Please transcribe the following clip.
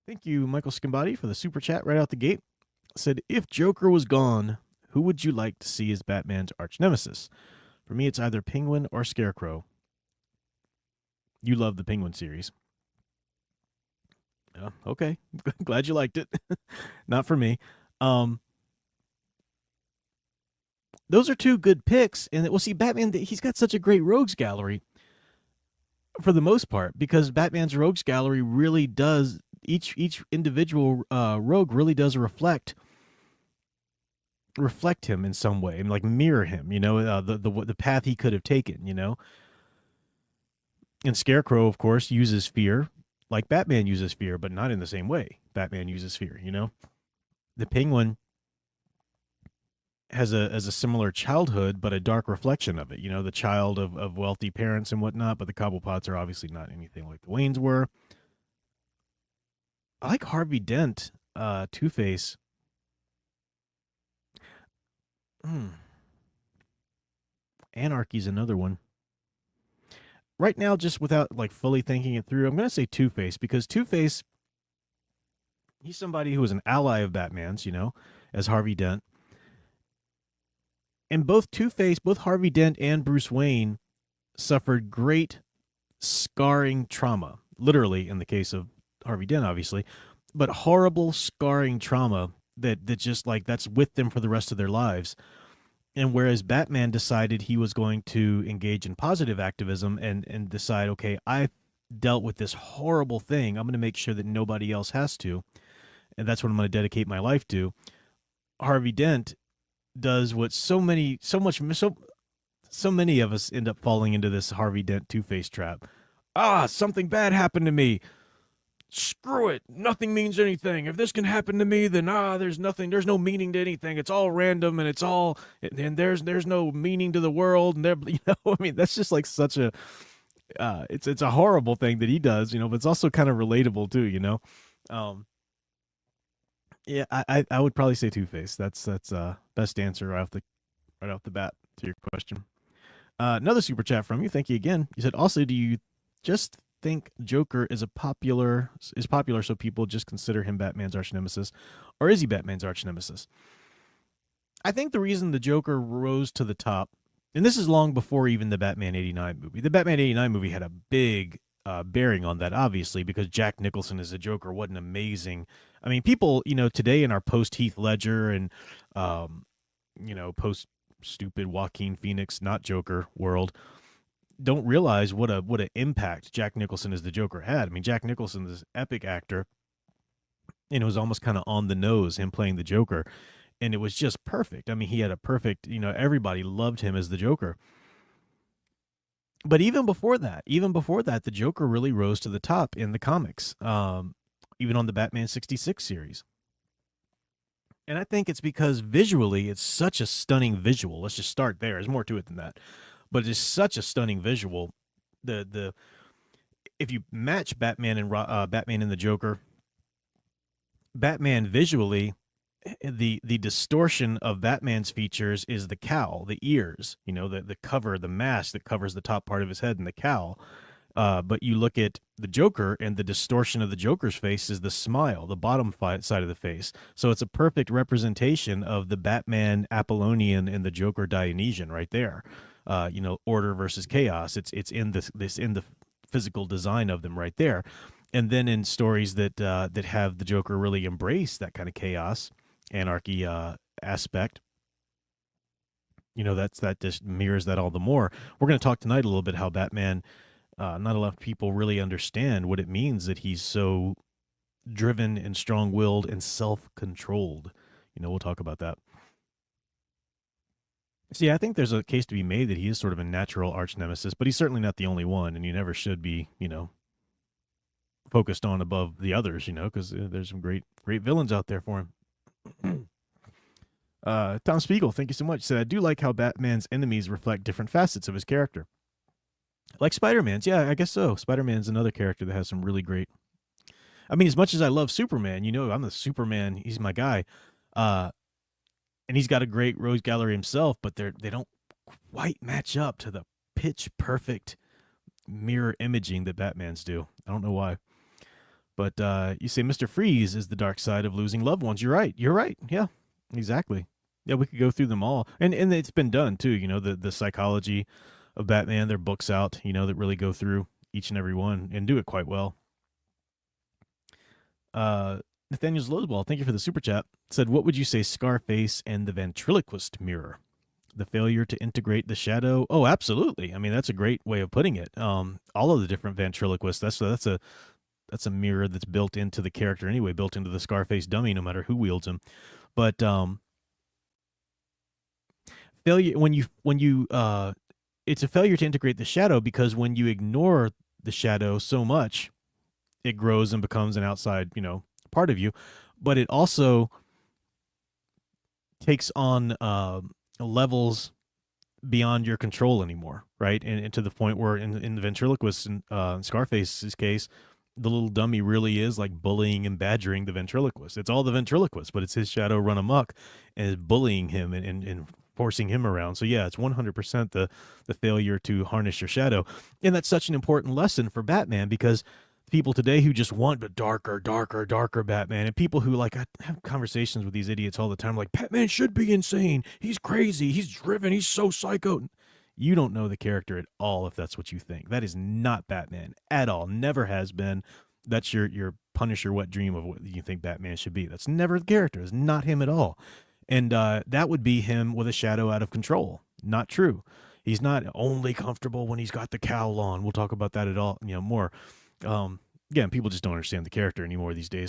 Thank you, Michael Skimbody, for the super chat right out the gate. Said, if Joker was gone, who would you like to see as Batman's arch nemesis? For me, it's either Penguin or Scarecrow. You love the Penguin series. Okay. Glad you liked it. Not for me. Um, those are two good picks. And we'll see, Batman, he's got such a great rogues gallery for the most part, because Batman's rogues gallery really does, each individual rogue really does reflect him in some way and like mirror him, the path he could have taken. And Scarecrow, of course, uses fear like Batman uses fear, but not in the same way Batman uses fear. The Penguin has a similar childhood, but a dark reflection of it. The child of wealthy parents and whatnot, but the Cobblepots are obviously not anything like the Waynes were. I like Harvey Dent, Two Face. Anarchy's another one. Right now, just without like fully thinking it through, I'm gonna say Two Face, because Two Face, he's somebody who was an ally of Batman's, as Harvey Dent. And both Two Face, both Harvey Dent and Bruce Wayne suffered great scarring trauma, literally in the case of Harvey Dent, obviously, but horrible scarring trauma that just like that's with them for the rest of their lives. And whereas Batman decided he was going to engage in positive activism and decide, okay, I dealt with this horrible thing, I'm going to make sure that nobody else has to, and that's what I'm going to dedicate my life to. Harvey Dent does what so many of us end up falling into this Harvey Dent Two-Face trap. Something bad happened to me. Screw it. Nothing means anything. If this can happen to me, then there's nothing. There's no meaning to anything. It's all random, and there's no meaning to the world. And I mean, that's just like such a it's a horrible thing that he does, but it's also kind of relatable too. Um, yeah, I would probably say Two Face. That's best answer right off the bat to your question. Another super chat from you. Thank you again. You said, also, do you just think Joker is popular so people just consider him Batman's arch nemesis, or is he Batman's arch nemesis? I think the reason the Joker rose to the top, and this is long before even the Batman '89 movie. The Batman '89 movie had a big bearing on that, obviously, because Jack Nicholson as a Joker, what an amazing. I mean, people, today in our post Heath Ledger and, post stupid Joaquin Phoenix, not Joker world, don't realize what an impact Jack Nicholson as the Joker had. I mean, Jack Nicholson is an epic actor, and it was almost kind of on the nose, him playing the Joker, and it was just perfect. I mean, he had a perfect, everybody loved him as the Joker. But even before that, the Joker really rose to the top in the comics, even on the Batman '66 series. And I think it's because visually, it's such a stunning visual. Let's just start there. There's more to it than that, but it's such a stunning visual. The If you match Batman and the Joker, Batman visually, the distortion of Batman's features is the cowl, the ears, the cover, the mask that covers the top part of his head, and the cowl. But you look at the Joker, and the distortion of the Joker's face is the smile, the bottom side of the face. So it's a perfect representation of the Batman Apollonian and the Joker Dionysian right there. Order versus chaos. It's in the physical design of them right there. And then in stories that have the Joker really embrace that kind of chaos, anarchy aspect, that just mirrors that all the more. We're going to talk tonight a little bit how Batman, not a lot of people really understand what it means that he's so driven and strong-willed and self-controlled. We'll talk about that. See, I think there's a case to be made that he is sort of a natural arch nemesis, but he's certainly not the only one, and you never should be, focused on above the others, because there's some great villains out there for him. Tom Spiegel, thank you so much. Said, I do like how Batman's enemies reflect different facets of his character. Like Spider-Man's. Yeah, I guess so. Spider-Man's another character that has some really great. I mean, as much as I love Superman, I'm the Superman. He's my guy. And he's got a great rose gallery himself, but they don't quite match up to the pitch perfect mirror imaging that Batman's do. I don't know why. But you say Mr. Freeze is the dark side of losing loved ones. You're right. You're right. Yeah, exactly. Yeah, we could go through them all, and it's been done too. You know, the psychology of Batman. There are books out, you know, that really go through each and every one and do it quite well. Nathaniel Loseball, thank you for the super chat. Said, what would you say Scarface and the ventriloquist mirror? The failure to integrate the shadow. Oh, absolutely. I mean, that's a great way of putting it. All of the different ventriloquists. That's a mirror that's built into the character anyway, built into the Scarface dummy, no matter who wields him. But failure when you it's a failure to integrate the shadow, because when you ignore the shadow so much, it grows and becomes an outside, you know, part of you. But it also takes on levels beyond your control anymore, right? And to the point where in the ventriloquist in Scarface's case, the little dummy really is like bullying and badgering the ventriloquist. It's all the ventriloquist, but it's his shadow run amok and is bullying him and forcing him around. So yeah, it's 100% the failure to harness your shadow. And that's such an important lesson for Batman, because people today who just want the darker, darker, darker Batman, and people who, like, I have conversations with these idiots all the time, like, Batman should be insane. He's crazy. He's driven. He's so psycho. You don't know the character at all if that's what you think. That is not Batman at all. Never has been. That's your Punisher wet dream of what you think Batman should be. That's never the character. It's not him at all. And that would be him with a shadow out of control. Not true. He's not only comfortable when he's got the cowl on. We'll talk about that at all, you know, more. Again, people just don't understand the character anymore these days.